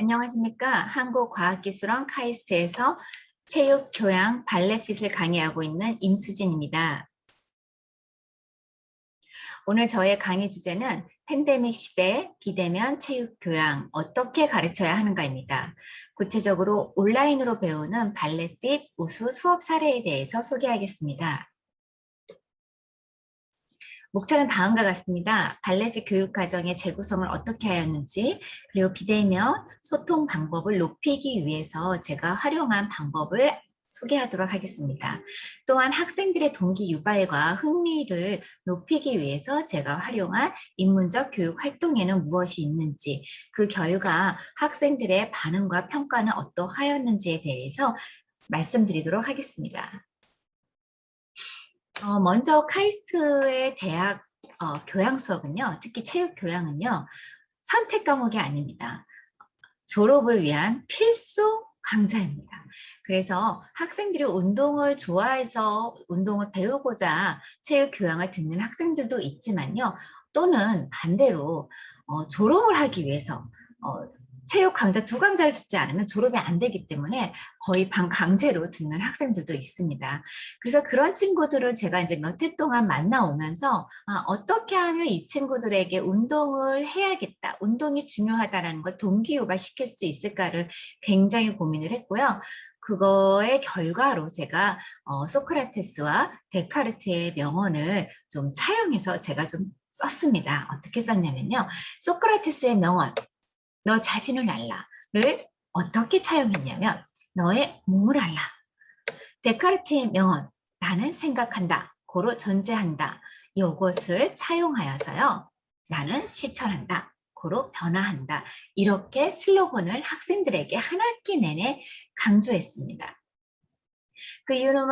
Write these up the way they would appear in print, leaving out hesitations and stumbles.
안녕하십니까. 한국과학기술원 카이스트에서 체육, 교양, 발레핏을 강의하고 있는 임수진입니다. 오늘 저의 강의 주제는 팬데믹 시대 비대면 체육, 교양 어떻게 가르쳐야 하는가입니다. 구체적으로 온라인으로 배우는 발레핏 우수 수업 사례에 대해서 소개하겠습니다. 목차는 다음과 같습니다. 발레핏 교육 과정의 재구성을 어떻게 하였는지, 그리고 비대면 소통 방법을 높이기 위해서 제가 활용한 방법을 소개하도록 하겠습니다. 또한 학생들의 동기 유발과 흥미를 높이기 위해서 제가 활용한 인문적 교육 활동에는 무엇이 있는지, 그 결과 학생들의 반응과 평가는 어떠하였는지에 대해서 말씀드리도록 하겠습니다. 먼저 카이스트의 대학 교양 수업은요, 특히 체육 교양은요, 선택 과목이 아닙니다. 졸업을 위한 필수 강좌입니다. 그래서 학생들이 운동을 좋아해서 운동을 배우고자 체육 교양을 듣는 학생들도 있지만요, 또는 반대로 졸업을 하기 위해서 체육 강좌 2강좌를 듣지 않으면 졸업이 안 되기 때문에 거의 반강제로 듣는 학생들도 있습니다. 그래서 그런 친구들을 제가 이제 몇 해 동안 만나오면서 어떻게 하면 이 친구들에게 운동을 해야겠다, 운동이 중요하다는 걸 동기유발시킬 수 있을까를 굉장히 고민을 했고요. 그거의 결과로 제가 소크라테스와 데카르트의 명언을 좀 차용해서 제가 좀 썼습니다. 어떻게 썼냐면요. 소크라테스의 명언, 너 자신을 알라를 어떻게 차용했냐면 너의 몸을 알라. 데카르트의 명언, 나는 생각한다, 고로 존재한다. 이것을 차용하여서요. 나는 실천한다, 고로 변화한다. 이렇게 슬로건을 학생들에게 한 학기 내내 강조했습니다. 그 이유는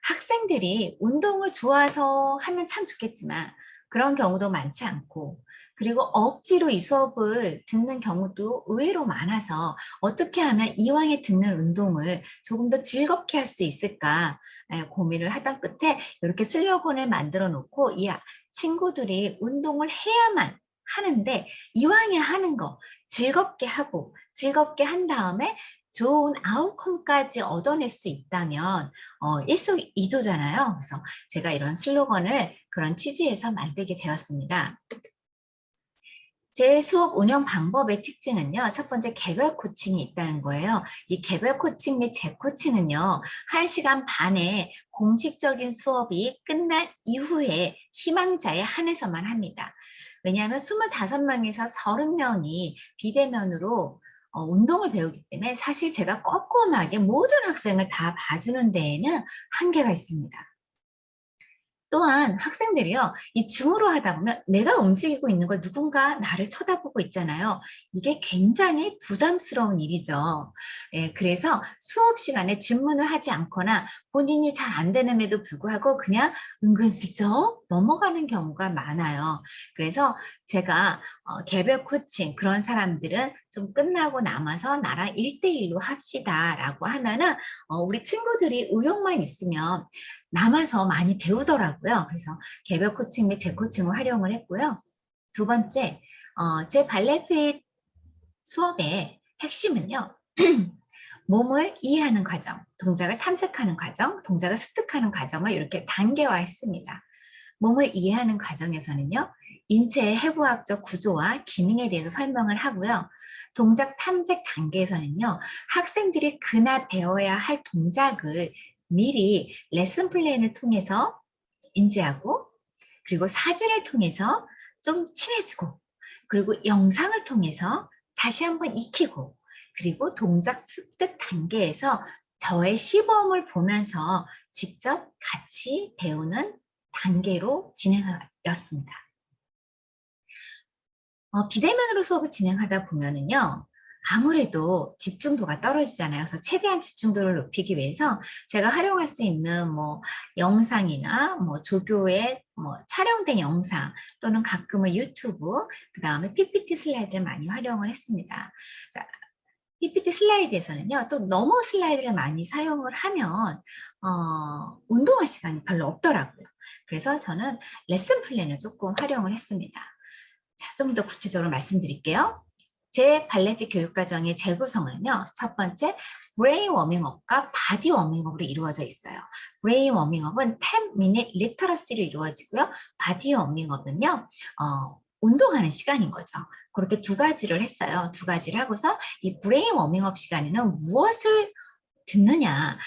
학생들이 운동을 좋아서 하면 참 좋겠지만 그런 경우도 많지 않고, 그리고 억지로 이 수업을 듣는 경우도 의외로 많아서 어떻게 하면 이왕에 듣는 운동을 조금 더 즐겁게 할 수 있을까 고민을 하던 끝에 이렇게 슬로건을 만들어 놓고, 이 친구들이 운동을 해야만 하는데 이왕에 하는 거 즐겁게 하고 즐겁게 한 다음에 좋은 아웃컴까지 얻어낼 수 있다면 일석이조잖아요. 그래서 제가 이런 슬로건을 그런 취지에서 만들게 되었습니다. 제 수업 운영 방법의 특징은요. 첫 번째, 개별 코칭이 있다는 거예요. 이 개별 코칭 및 재코칭은요. 1시간 반의 공식적인 수업이 끝난 이후에 희망자에 한해서만 합니다. 왜냐하면 25명에서 30명이 비대면으로 운동을 배우기 때문에 사실 제가 꼼꼼하게 모든 학생을 다 봐주는 데에는 한계가 있습니다. 또한 학생들이요, 이 줌으로 하다 보면 내가 움직이고 있는 걸 누군가 나를 쳐다보고 있잖아요. 이게 굉장히 부담스러운 일이죠. 예, 그래서 수업 시간에 질문을 하지 않거나 본인이 잘 안 되는데도 불구하고 그냥 은근슬쩍 넘어가는 경우가 많아요. 그래서 제가 개별 코칭, 그런 사람들은 좀 끝나고 남아서 나랑 1대1로 합시다 라고 하면은 우리 친구들이 의욕만 있으면 남아서 많이 배우더라고요. 그래서 개별 코칭 및 재코칭을 활용을 했고요. 두 번째, 제 발레핏 수업의 핵심은요. 몸을 이해하는 과정, 동작을 탐색하는 과정, 동작을 습득하는 과정을 이렇게 단계화했습니다. 몸을 이해하는 과정에서는요. 인체의 해부학적 구조와 기능에 대해서 설명을 하고요. 동작 탐색 단계에서는요. 학생들이 그날 배워야 할 동작을 미리 레슨 플랜을 통해서 인지하고, 그리고 사진을 통해서 좀 친해지고, 그리고 영상을 통해서 다시 한번 익히고, 그리고 동작 습득 단계에서 저의 시범을 보면서 직접 같이 배우는 단계로 진행하였습니다. 비대면으로 수업을 진행하다 보면은요, 아무래도 집중도가 떨어지잖아요. 그래서 최대한 집중도를 높이기 위해서 제가 활용할 수 있는 영상이나 조교의 촬영된 영상, 또는 가끔은 유튜브, 그 다음에 PPT 슬라이드를 많이 활용을 했습니다. 자, PPT 슬라이드에서는요, 또 너무 슬라이드를 많이 사용을 하면 운동할 시간이 별로 없더라고요. 그래서 저는 레슨 플랜을 조금 활용을 했습니다. 자, 좀 더 구체적으로 말씀드릴게요. 제 발레피 교육과정의 재구성은요. 첫 번째, 브레인 워밍업과 바디 워밍업으로 이루어져 있어요. 브레인 워밍업은 10-minute 리터러시로 이루어지고요. 바디 워밍업은요. 운동하는 시간인 거죠. 그렇게 두 가지를 했어요. 두 가지를 하고서 이 브레인 워밍업 시간에는 무엇을 듣느냐.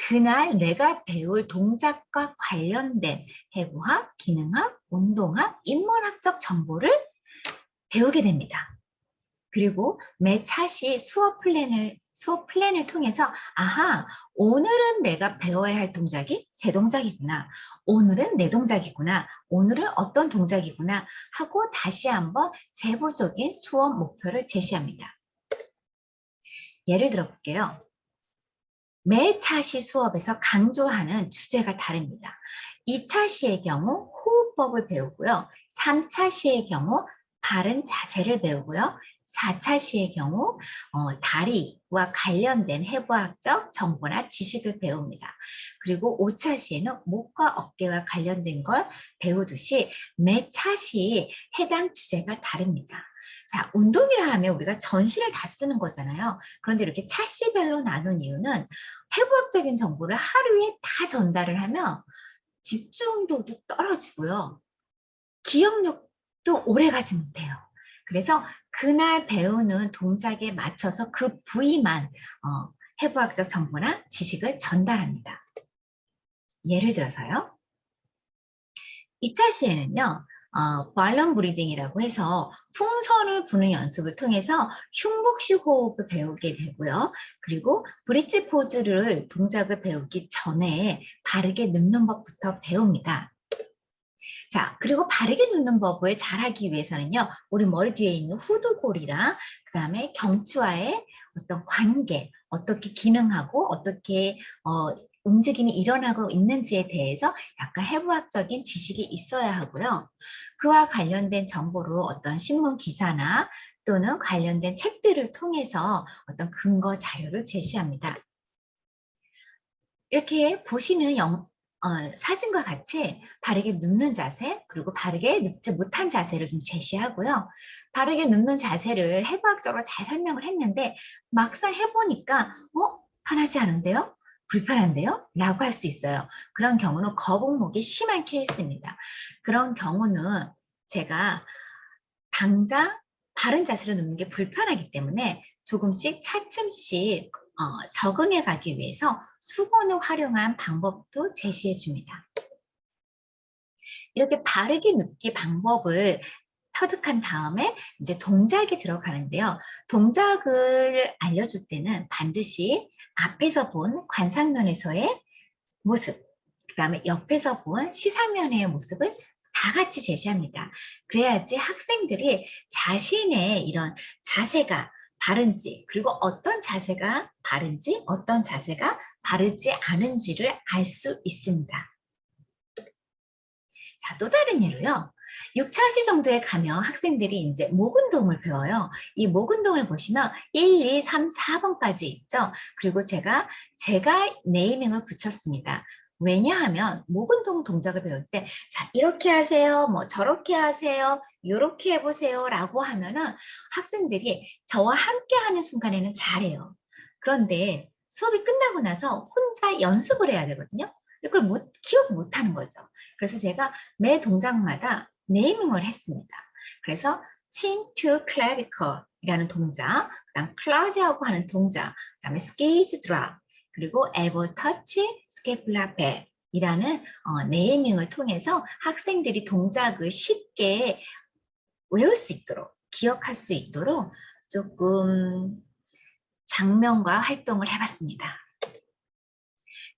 그날 내가 배울 동작과 관련된 해부학, 기능학, 운동학, 인문학적 정보를 배우게 됩니다. 그리고 매 차시 수업 플랜을 통해서 아하, 오늘은 내가 배워야 할 동작이 세 동작이구나. 오늘은 네 동작이구나. 오늘은 어떤 동작이구나 하고 다시 한번 세부적인 수업 목표를 제시합니다. 예를 들어 볼게요. 매 차시 수업에서 강조하는 주제가 다릅니다. 2차 시의 경우 호흡법을 배우고요. 3차 시의 경우 바른 자세를 배우고요. 4차 시의 경우 다리와 관련된 해부학적 정보나 지식을 배웁니다. 그리고 5차 시에는 목과 어깨와 관련된 걸 배우듯이 매 차시 해당 주제가 다릅니다. 자, 운동이라 하면 우리가 전신을 다 쓰는 거잖아요. 그런데 이렇게 차시별로 나눈 이유는 해부학적인 정보를 하루에 다 전달을 하면 집중도도 떨어지고요. 기억력도 오래가지 못해요. 그래서 그날 배우는 동작에 맞춰서 그 부위만 해부학적 정보나 지식을 전달합니다. 예를 들어서요. 2차 시에는요. 발럼 브리딩이라고 해서 풍선을 부는 연습을 통해서 흉복식 호흡을 배우게 되고요. 그리고 브릿지 포즈를 동작을 배우기 전에 바르게 눕는 법부터 배웁니다. 자, 그리고 바르게 눕는 법을 잘하기 위해서는요. 우리 머리 뒤에 있는 후두골이랑 그다음에 경추와의 어떤 관계, 어떻게 기능하고 어떻게 움직임이 일어나고 있는지에 대해서 약간 해부학적인 지식이 있어야 하고요. 그와 관련된 정보로 어떤 신문 기사나 또는 관련된 책들을 통해서 어떤 근거 자료를 제시합니다. 이렇게 보시는 사진과 같이 바르게 눕는 자세, 그리고 바르게 눕지 못한 자세를 좀 제시하고요. 바르게 눕는 자세를 해부학적으로 잘 설명을 했는데 막상 해보니까 편하지 않은데요? 불편한데요? 라고 할 수 있어요. 그런 경우는 거북목이 심한 케이스입니다. 그런 경우는 제가 당장 바른 자세로 눕는 게 불편하기 때문에 조금씩 차츰씩 적응해 가기 위해서 수건을 활용한 방법도 제시해 줍니다. 이렇게 바르게 눕기 방법을 터득한 다음에 이제 동작이 들어가는데요. 동작을 알려줄 때는 반드시 앞에서 본 관상면에서의 모습, 그 다음에 옆에서 본 시상면의 모습을 다 같이 제시합니다. 그래야지 학생들이 자신의 이런 자세가 바른지, 그리고 어떤 자세가 바른지, 어떤 자세가 바르지 않은지를 알 수 있습니다. 자, 또 다른 예로요. 6차시 정도에 가면 학생들이 이제 목 운동을 배워요. 이 목 운동을 보시면 1, 2, 3, 4번까지 있죠. 그리고 제가 네이밍을 붙였습니다. 왜냐하면 목 운동 동작을 배울 때, 자, 이렇게 하세요, 뭐 저렇게 하세요, 이렇게 해보세요 라고 하면은 학생들이 저와 함께 하는 순간에는 잘해요. 그런데 수업이 끝나고 나서 혼자 연습을 해야 되거든요. 그걸 기억 못 하는 거죠. 그래서 제가 매 동작마다 네이밍을 했습니다. 그래서 chin to clavicle 이라는 동작, 그다음 claw이라고 하는 동작, 그다음에 skate drop, 그리고 elbow touch, scapula back 이라는 네이밍을 통해서 학생들이 동작을 쉽게 외울 수 있도록, 기억할 수 있도록 조금 장면과 활동을 해봤습니다.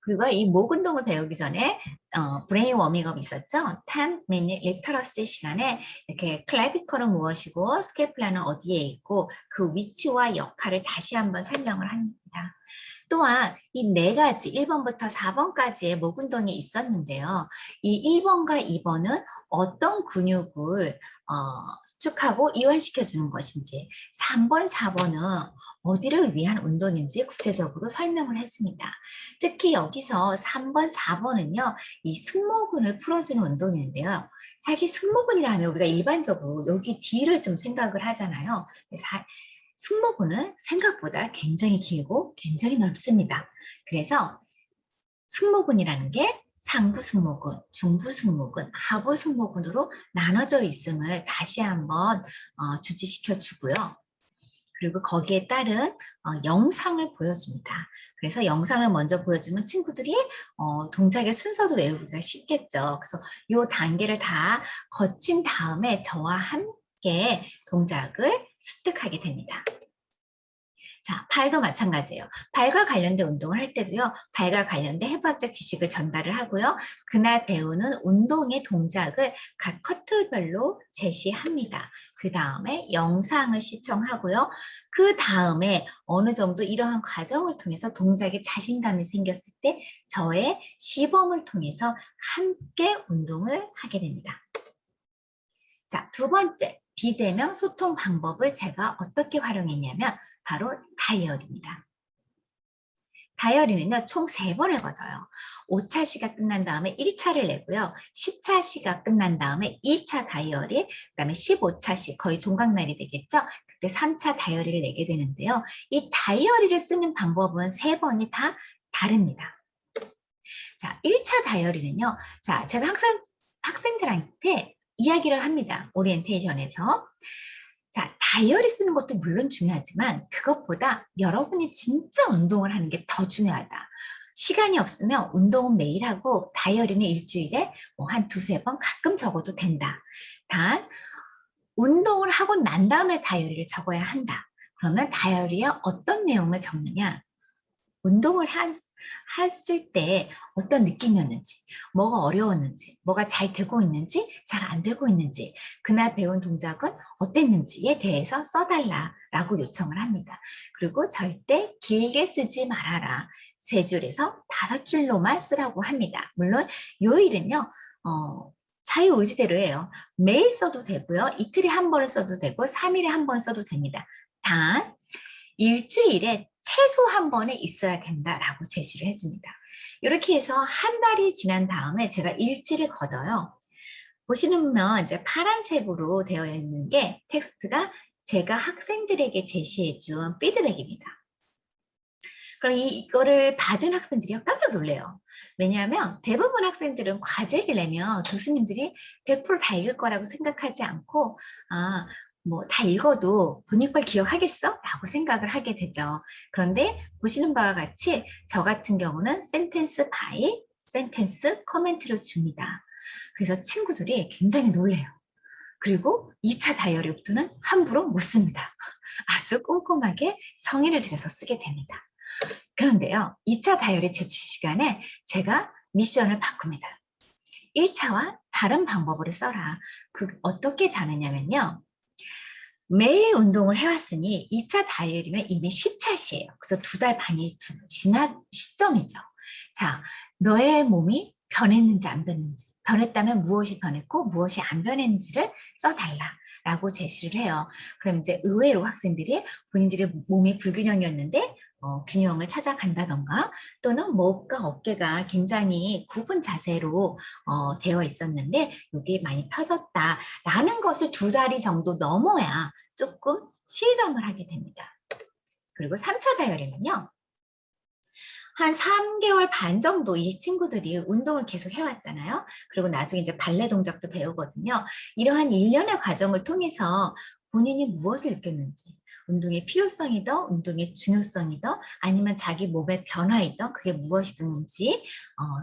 그리고 이 목 운동을 배우기 전에 브레인 워밍업 있었죠? 10-minute literacy 시간에 이렇게 클래비컬은 무엇이고 스케플라는 어디에 있고 그 위치와 역할을 다시 한번 설명을 합니다. 또한 이 네 가지 1번부터 4번까지의 목 운동이 있었는데요. 이 1번과 2번은 어떤 근육을 수축하고 이완시켜 주는 것인지 3번, 4번은 어디를 위한 운동인지 구체적으로 설명을 했습니다. 특히 여기서 3번, 4번은요. 이 승모근을 풀어주는 운동인데요. 사실 승모근이라 하면 우리가 일반적으로 여기 뒤를 좀 생각을 하잖아요. 승모근은 생각보다 굉장히 길고 굉장히 넓습니다. 그래서 승모근이라는 게 상부 승모근, 중부 승모근, 하부 승모근으로 나눠져 있음을 다시 한번 주지시켜 주고요. 그리고 거기에 따른 영상을 보여줍니다. 그래서 영상을 먼저 보여주면 친구들이 동작의 순서도 외우기가 쉽겠죠. 그래서 이 단계를 다 거친 다음에 저와 함께 동작을 습득하게 됩니다. 자, 팔도 마찬가지예요. 발과 관련된 운동을 할 때도요. 발과 관련된 해부학적 지식을 전달을 하고요. 그날 배우는 운동의 동작을 각 커트별로 제시합니다. 그 다음에 영상을 시청하고요. 그 다음에 어느 정도 이러한 과정을 통해서 동작에 자신감이 생겼을 때 저의 시범을 통해서 함께 운동을 하게 됩니다. 자, 두 번째, 비대면 소통 방법을 제가 어떻게 활용했냐면 바로 다이어리입니다. 다이어리는요, 총 3번을 걷어요. 5차 시가 끝난 다음에 1차를 내고요. 10차 시가 끝난 다음에 2차 다이어리, 그 다음에 15차 시, 거의 종강날이 되겠죠? 그때 3차 다이어리를 내게 되는데요. 이 다이어리를 쓰는 방법은 3번이 다 다릅니다. 자, 1차 다이어리는요, 자, 제가 항상 학생들한테 이야기를 합니다. 오리엔테이션에서. 자, 다이어리 쓰는 것도 물론 중요하지만 그것보다 여러분이 진짜 운동을 하는 게 더 중요하다. 시간이 없으면 운동은 매일 하고 다이어리는 일주일에 뭐 한 2~3번 가끔 적어도 된다. 단 운동을 하고 난 다음에 다이어리를 적어야 한다. 그러면 다이어리에 어떤 내용을 적느냐? 운동을 했을 때 어떤 느낌이었는지, 뭐가 어려웠는지, 뭐가 잘 되고 있는지, 잘 안 되고 있는지, 그날 배운 동작은 어땠는지에 대해서 써달라라고 요청을 합니다. 그리고 절대 길게 쓰지 말아라. 3줄에서 5줄로만 쓰라고 합니다. 물론 요일은요, 자유의지대로 해요. 매일 써도 되고요. 이틀에 한 번을 써도 되고 3일에 한 번을 써도 됩니다. 단 일주일에 최소 한 번은 있어야 된다라고 제시를 해줍니다. 이렇게 해서 한 달이 지난 다음에 제가 일지를 걷어요. 보시면 이제 파란색으로 되어 있는 게 텍스트가 제가 학생들에게 제시해준 피드백입니다. 그럼 이거를 받은 학생들이 깜짝 놀래요. 왜냐하면 대부분 학생들은 과제를 내면 교수님들이 100%다 읽을 거라고 생각하지 않고 뭐 다 읽어도 본인빨 기억하겠어? 라고 생각을 하게 되죠. 그런데 보시는 바와 같이 저 같은 경우는 센텐스 바이 센텐스 코멘트를 줍니다. 그래서 친구들이 굉장히 놀래요. 그리고 2차 다이어리부터는 함부로 못 씁니다. 아주 꼼꼼하게 성의를 들여서 쓰게 됩니다. 그런데요, 2차 다이어리 제출 시간에 제가 미션을 바꿉니다. 1차와 다른 방법으로 써라. 어떻게 다르냐면요. 매일 운동을 해왔으니 2차 다이어리면 이미 10차시예요. 그래서 2달 반이 지난 시점이죠. 자, 너의 몸이 변했는지 안 변했는지, 변했다면 무엇이 변했고 무엇이 안 변했는지를 써달라라고 제시를 해요. 그럼 이제 의외로 학생들이 본인들의 몸이 불균형이었는데 균형을 찾아간다던가 또는 목과 어깨가 굉장히 굽은 자세로 되어 있었는데 이게 많이 펴졌다라는 것을 2달이 정도 넘어야 조금 실감을 하게 됩니다. 그리고 3차 다이어리는요. 한 3개월 반 정도 이 친구들이 운동을 계속 해왔잖아요. 그리고 나중에 이제 발레 동작도 배우거든요. 이러한 1년의 과정을 통해서 본인이 무엇을 느꼈는지, 운동의 필요성이든 운동의 중요성이든 아니면 자기 몸의 변화이든 그게 무엇이든지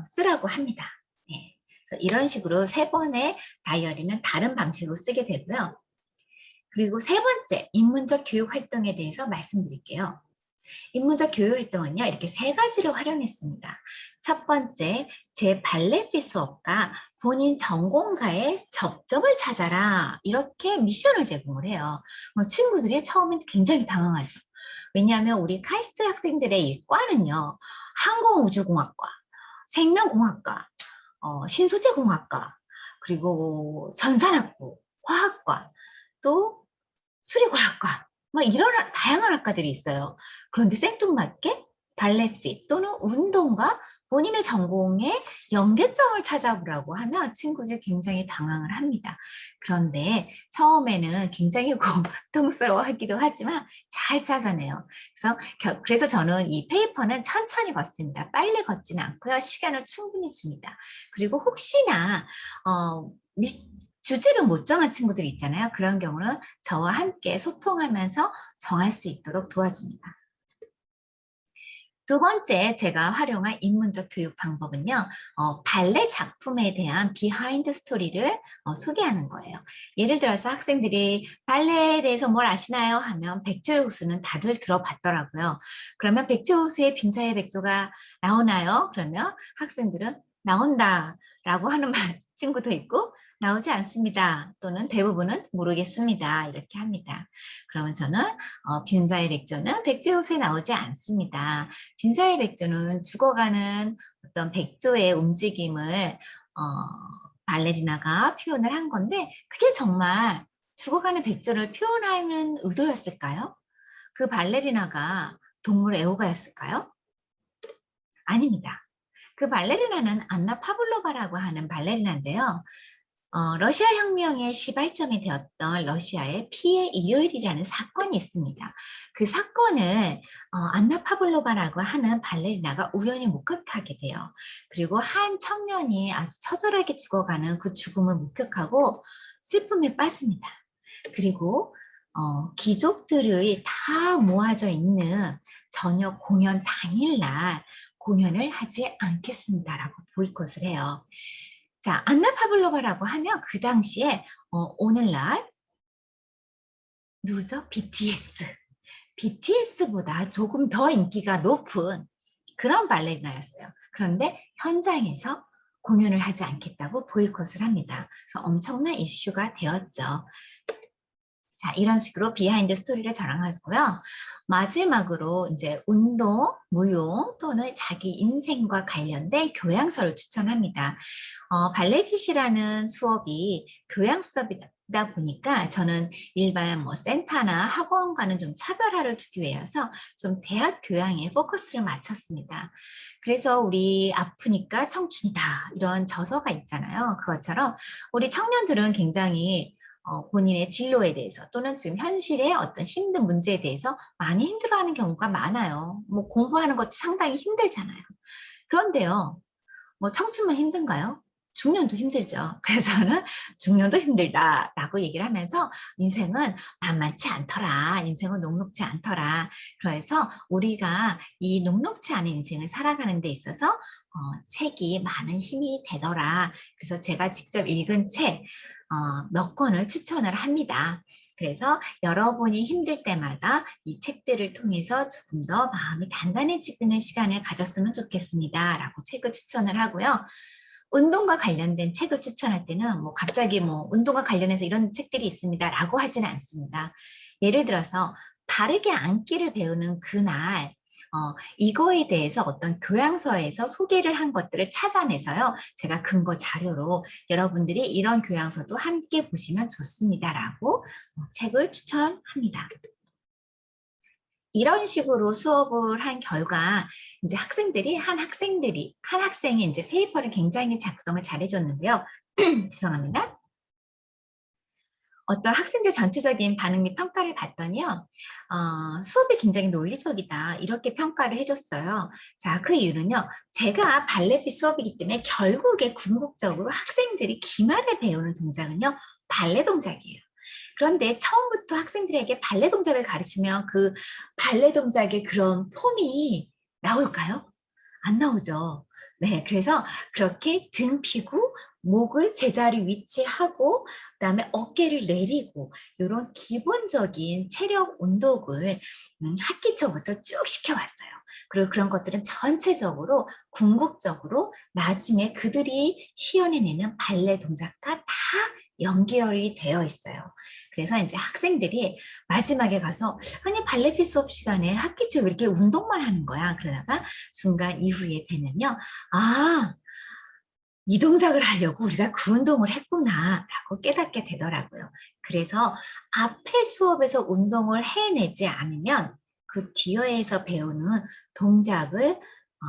쓰라고 합니다. 네. 그래서 이런 식으로 3번의 다이어리는 다른 방식으로 쓰게 되고요. 그리고 3번째, 인문적 교육 활동에 대해서 말씀드릴게요. 인문적 교육 활동은요, 이렇게 3가지를 활용했습니다. 첫 번째, 제 발레피 수업과 본인 전공과의 접점을 찾아라. 이렇게 미션을 제공을 해요. 친구들이 처음엔 굉장히 당황하죠. 왜냐하면 우리 카이스트 학생들의 일과는요, 항공우주공학과, 생명공학과, 신소재공학과, 그리고 전산학부, 화학과, 또 수리과학과, 막 이런 다양한 학과들이 있어요. 그런데 생뚱맞게 발레핏 또는 운동과 본인의 전공에 연계점을 찾아보라고 하면 친구들이 굉장히 당황을 합니다. 그런데 처음에는 굉장히 고통스러워하기도 하지만 잘 찾아내요. 그래서 저는 이 페이퍼는 천천히 걷습니다. 빨리 걷지는 않고요. 시간을 충분히 줍니다. 그리고 혹시나 주제를 못 정한 친구들 있잖아요. 그런 경우는 저와 함께 소통하면서 정할 수 있도록 도와줍니다. 두 번째 제가 활용한 입문적 교육 방법은요. 발레 작품에 대한 비하인드 스토리를 소개하는 거예요. 예를 들어서 학생들이 발레에 대해서 뭘 아시나요? 하면 백조의 호수는 다들 들어봤더라고요. 그러면 백조의 호수에 빈사의 백조가 나오나요? 그러면 학생들은 나온다 라고 하는 친구도 있고 나오지 않습니다. 또는 대부분은 모르겠습니다. 이렇게 합니다. 그러면 저는 빈사의 백조는 백조의 호수에 나오지 않습니다. 빈사의 백조는 죽어가는 어떤 백조의 움직임을 발레리나가 표현을 한 건데 그게 정말 죽어가는 백조를 표현하는 의도였을까요? 그 발레리나가 동물 애호가였을까요? 아닙니다. 그 발레리나는 안나 파블로바라고 하는 발레리나인데요. 러시아 혁명의 시발점이 되었던 러시아의 피해 일요일이라는 사건이 있습니다. 그 사건을 안나 파블로바라고 하는 발레리나가 우연히 목격하게 돼요. 그리고 한 청년이 아주 처절하게 죽어가는 그 죽음을 목격하고 슬픔에 빠집니다. 그리고 귀족들이 다 모아져 있는 저녁 공연 당일날 공연을 하지 않겠습니다라고 보이콧을 해요. 자, 안나 파블로바라고 하면 그 당시에 오늘날 누구죠? BTS. BTS보다 조금 더 인기가 높은 그런 발레리나였어요. 그런데 현장에서 공연을 하지 않겠다고 보이콧을 합니다. 그래서 엄청난 이슈가 되었죠. 자, 이런 식으로 비하인드 스토리를 자랑하고요. 마지막으로 이제 운동, 무용 또는 자기 인생과 관련된 교양서를 추천합니다. 발레핏이라는 수업이 교양 수업이다 보니까 저는 일반 뭐 센터나 학원과는 좀 차별화를 두기 위해서 좀 대학 교양에 포커스를 맞췄습니다. 그래서 우리 아프니까 청춘이다 이런 저서가 있잖아요. 그것처럼 우리 청년들은 굉장히 본인의 진로에 대해서 또는 지금 현실의 어떤 힘든 문제에 대해서 많이 힘들어하는 경우가 많아요. 뭐 공부하는 것도 상당히 힘들잖아요. 그런데요, 뭐 청춘만 힘든가요? 중년도 힘들죠. 그래서는 중년도 힘들다라고 얘기를 하면서 인생은 만만치 않더라. 인생은 녹록지 않더라. 그래서 우리가 이 녹록지 않은 인생을 살아가는 데 있어서 책이 많은 힘이 되더라. 그래서 제가 직접 읽은 책 몇 권을 추천을 합니다. 그래서 여러분이 힘들 때마다 이 책들을 통해서 조금 더 마음이 단단해지는 시간을 가졌으면 좋겠습니다. 라고 책을 추천을 하고요. 운동과 관련된 책을 추천할 때는 뭐 갑자기 뭐 운동과 관련해서 이런 책들이 있습니다. 라고 하지는 않습니다. 예를 들어서 바르게 앉기를 배우는 그날 이거에 대해서 어떤 교양서에서 소개를 한 것들을 찾아내서요. 제가 근거 자료로 여러분들이 이런 교양서도 함께 보시면 좋습니다라고 책을 추천합니다. 이런 식으로 수업을 한 결과 이제 한 학생이 이제 페이퍼를 굉장히 작성을 잘해줬는데요. 죄송합니다. 어떤 학생들 전체적인 반응 및 평가를 봤더니요. 수업이 굉장히 논리적이다. 이렇게 평가를 해줬어요. 자, 그 이유는요. 제가 발레핏 수업이기 때문에 결국에 궁극적으로 학생들이 기말에 배우는 동작은요. 발레 동작이에요. 그런데 처음부터 학생들에게 발레 동작을 가르치면 그 발레 동작의 그런 폼이 나올까요? 안 나오죠. 네, 그래서 그렇게 등 펴고 목을 제자리 위치하고 그다음에 어깨를 내리고 이런 기본적인 체력 운동을 학기 초부터 쭉 시켜왔어요. 그리고 그런 것들은 전체적으로 궁극적으로 나중에 그들이 시연해내는 발레 동작과 다 연결이 되어 있어요. 그래서 이제 학생들이 마지막에 가서 아니 발레핏 수업 시간에 학기 초 왜 이렇게 운동만 하는 거야? 그러다가 중간 이후에 되면요. 아, 이 동작을 하려고 우리가 그 운동을 했구나 라고 깨닫게 되더라고요. 그래서 앞에 수업에서 운동을 해내지 않으면 그 뒤에서 배우는 동작을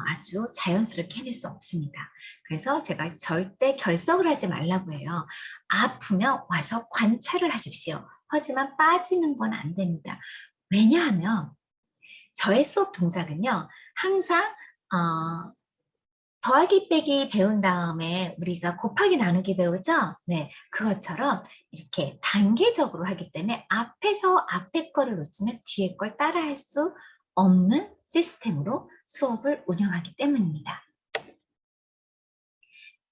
아주 자연스럽게 해낼 수 없습니다. 그래서 제가 절대 결석을 하지 말라고 해요. 아프면 와서 관찰을 하십시오. 하지만 빠지는 건 안 됩니다. 왜냐하면 저의 수업 동작은요, 항상 더하기 빼기 배운 다음에 우리가 곱하기 나누기 배우죠? 네, 그것처럼 이렇게 단계적으로 하기 때문에 앞에서 앞에 거를 놓치면 뒤에 걸 따라할 수 없는 시스템으로 수업을 운영하기 때문입니다.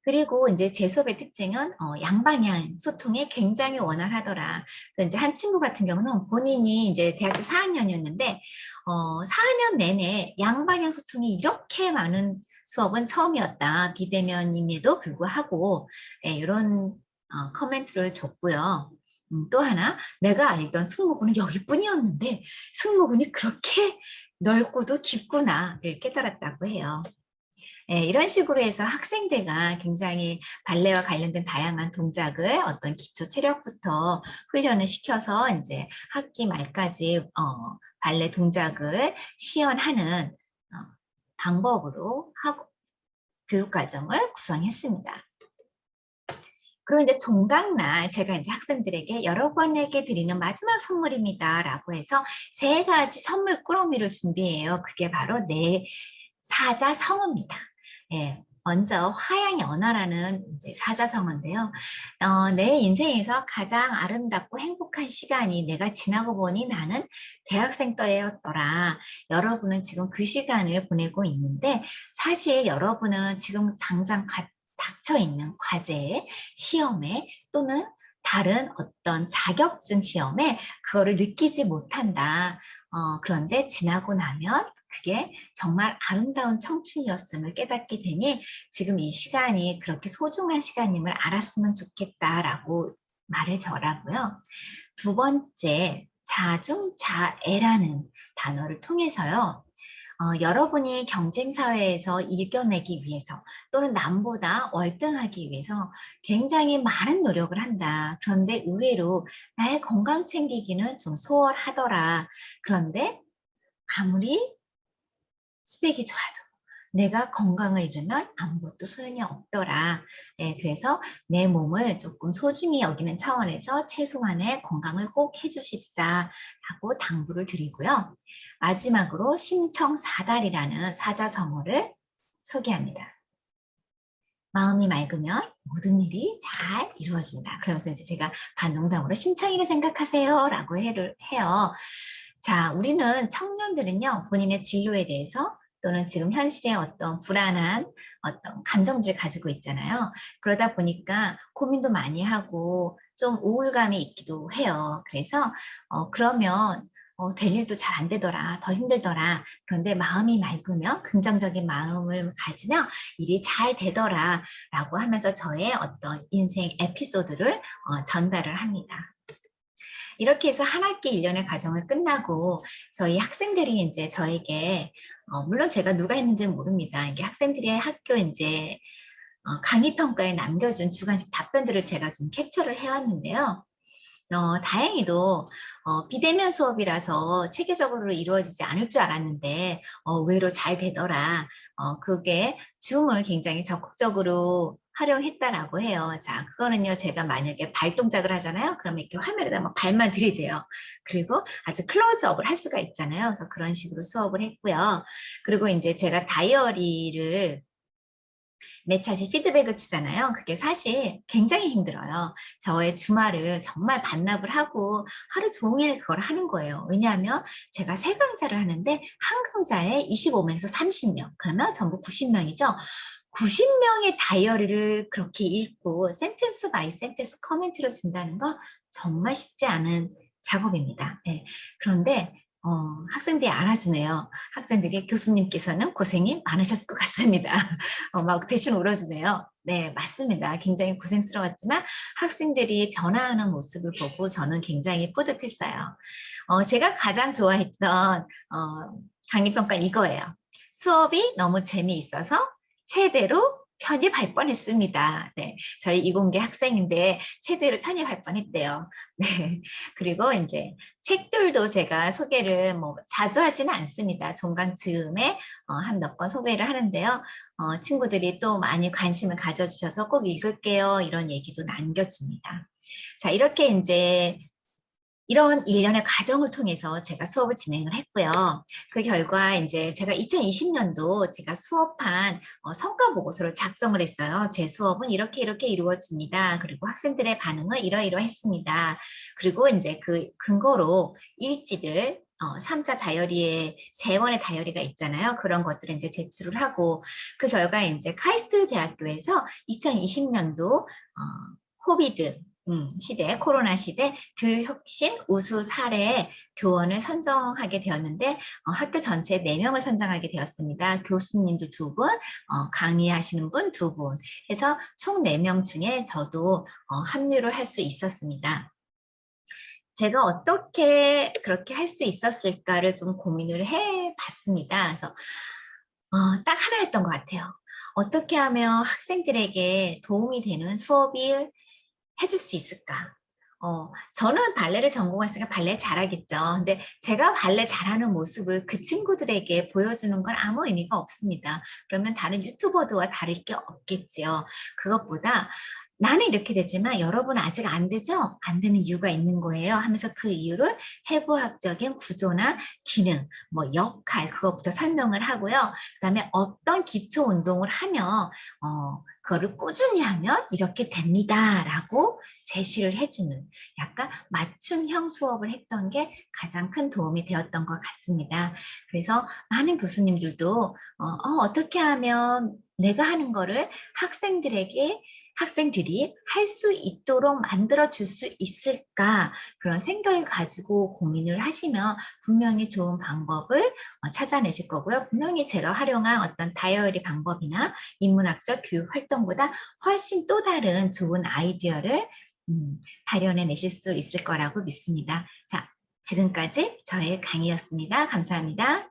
그리고 이제 제 수업의 특징은 양방향 소통에 굉장히 원활하더라. 그래서 이제 한 친구 같은 경우는 본인이 이제 대학교 4학년이었는데 4학년 내내 양방향 소통이 이렇게 많은 수업은 처음이었다. 비대면임에도 불구하고 네, 이런 커멘트를 줬고요. 또 하나, 내가 알던 승모근은 여기뿐이었는데 승모근이 그렇게 넓고도 깊구나를 깨달았다고 해요. 예, 이런 식으로 해서 학생들과 굉장히 발레와 관련된 다양한 동작을 어떤 기초 체력부터 훈련을 시켜서 이제 학기 말까지 발레 동작을 시연하는 방법으로 교육 과정을 구성했습니다. 그리고 이제 종강날 제가 이제 학생들에게 여러분에게 드리는 마지막 선물입니다 라고 해서 3가지 선물 꾸러미를 준비해요. 그게 바로 내 사자성어입니다. 예, 먼저 화양의 언어라는 이제 사자성어인데요. 내 인생에서 가장 아름답고 행복한 시간이 내가 지나고 보니 나는 대학생 때였더라. 여러분은 지금 그 시간을 보내고 있는데 사실 여러분은 지금 당장 닥쳐 있는 과제에, 시험에 또는 다른 어떤 자격증 시험에 그거를 느끼지 못한다. 그런데 지나고 나면 그게 정말 아름다운 청춘이었음을 깨닫게 되니 지금 이 시간이 그렇게 소중한 시간임을 알았으면 좋겠다라고 말을 저라고요. 두 번째, 자중자애라는 단어를 통해서요. 여러분이 경쟁사회에서 이겨내기 위해서 또는 남보다 월등하기 위해서 굉장히 많은 노력을 한다. 그런데 의외로 나의 건강 챙기기는 좀 소홀하더라. 그런데 아무리 스펙이 좋아도 내가 건강을 잃으면 아무것도 소용이 없더라. 네, 그래서 내 몸을 조금 소중히 여기는 차원에서 최소한의 건강을 꼭 해주십사 라고 당부를 드리고요. 마지막으로 심청사달이라는 사자성어를 소개합니다. 마음이 맑으면 모든 일이 잘 이루어진다. 그러면서 이제 제가 반농담으로 심청이를 생각하세요 라고 해요. 자, 우리는 청년들은요, 본인의 진로에 대해서 또는 지금 현실의 어떤 불안한 어떤 감정들을 가지고 있잖아요. 그러다 보니까 고민도 많이 하고 좀 우울감이 있기도 해요. 그래서 그러면 될 일도 잘 안 되더라, 더 힘들더라. 그런데 마음이 맑으면 긍정적인 마음을 가지면 일이 잘 되더라 라고 하면서 저의 어떤 인생 에피소드를 전달을 합니다. 이렇게 해서 한 학기 1년의 과정을 끝나고 저희 학생들이 이제 저에게 물론 제가 누가 했는지는 모릅니다. 이게 학생들이 학교 이제 강의 평가에 남겨준 주관식 답변들을 제가 좀 캡처를 해왔는데요. 다행히도 비대면 수업이라서 체계적으로 이루어지지 않을 줄 알았는데 의외로 잘 되더라. 그게 줌을 굉장히 적극적으로 활용했다라고 해요. 자, 그거는요, 제가 만약에 발 동작을 하잖아요. 그러면 이렇게 화면에다 막 발만 들이대요. 그리고 아주 클로즈업을 할 수가 있잖아요. 그래서 그런 식으로 수업을 했고요. 그리고 이제 제가 다이어리를 매차시 피드백을 주잖아요. 그게 사실 굉장히 힘들어요. 저의 주말을 정말 반납을 하고 하루 종일 그걸 하는 거예요. 왜냐하면 제가 3강좌를 하는데 한 강좌에 25명에서 30명, 그러면 전부 90명이죠. 90명의 다이어리를 그렇게 읽고 센텐스 바이 센텐스 커멘트를 준다는 건 정말 쉽지 않은 작업입니다. 네. 그런데 학생들이 알아주네요. 학생들이 교수님께서는 고생이 많으셨을 것 같습니다. 막 대신 울어주네요. 네, 맞습니다. 굉장히 고생스러웠지만 학생들이 변화하는 모습을 보고 저는 굉장히 뿌듯했어요. 제가 가장 좋아했던 강의평가는 이거예요. 수업이 너무 재미있어서 최대로 편입할 뻔했습니다. 네, 저희 이공계 학생인데 책들을 편입할 뻔했대요. 네, 그리고 이제 책들도 제가 소개를 뭐 자주 하지는 않습니다. 종강 즈음에 한 몇 권 소개를 하는데요. 친구들이 또 많이 관심을 가져주셔서 꼭 읽을게요. 이런 얘기도 남겨줍니다. 자, 이렇게 이제 이런 일련의 과정을 통해서 제가 수업을 진행을 했고요. 그 결과 이제 제가 2020년도 제가 수업한 성과 보고서를 작성을 했어요. 제 수업은 이렇게 이렇게 이루어집니다. 그리고 학생들의 반응은 이러이러했습니다. 그리고 이제 그 근거로 일지들 3자 다이어리에 3권의 다이어리가 있잖아요. 그런 것들을 이제 제출을 하고 그 결과 이제 카이스트 대학교에서 2020년도 코비드 시대, 코로나 시대 교육혁신 우수 사례 교원을 선정하게 되었는데 학교 전체 4명을 선정하게 되었습니다. 교수님들 2분, 강의하시는 분 2분 해서 총 4명 중에 저도 합류를 할 수 있었습니다. 제가 어떻게 그렇게 할 수 있었을까를 좀 고민을 해봤습니다. 그래서 딱 하나였던 것 같아요. 어떻게 하면 학생들에게 도움이 되는 수업이 해줄 수 있을까? 저는 발레를 전공했으니까 발레 잘하겠죠. 근데 제가 발레 잘하는 모습을 그 친구들에게 보여주는 건 아무 의미가 없습니다. 그러면 다른 유튜버들과 다를 게 없겠지요. 그것보다 나는 이렇게 되지만 여러분 아직 안 되죠? 안 되는 이유가 있는 거예요. 하면서 그 이유를 해부학적인 구조나 기능, 뭐 역할 그것부터 설명을 하고요. 그다음에 어떤 기초 운동을 하면 그거를 꾸준히 하면 이렇게 됩니다라고 제시를 해주는 약간 맞춤형 수업을 했던 게 가장 큰 도움이 되었던 것 같습니다. 그래서 많은 교수님들도 어떻게 하면 내가 하는 거를 학생들이 할 수 있도록 만들어 줄 수 있을까 그런 생각을 가지고 고민을 하시면 분명히 좋은 방법을 찾아내실 거고요. 분명히 제가 활용한 어떤 다이어리 방법이나 인문학적 교육 활동보다 훨씬 또 다른 좋은 아이디어를 발현해 내실 수 있을 거라고 믿습니다. 자, 지금까지 저의 강의였습니다. 감사합니다.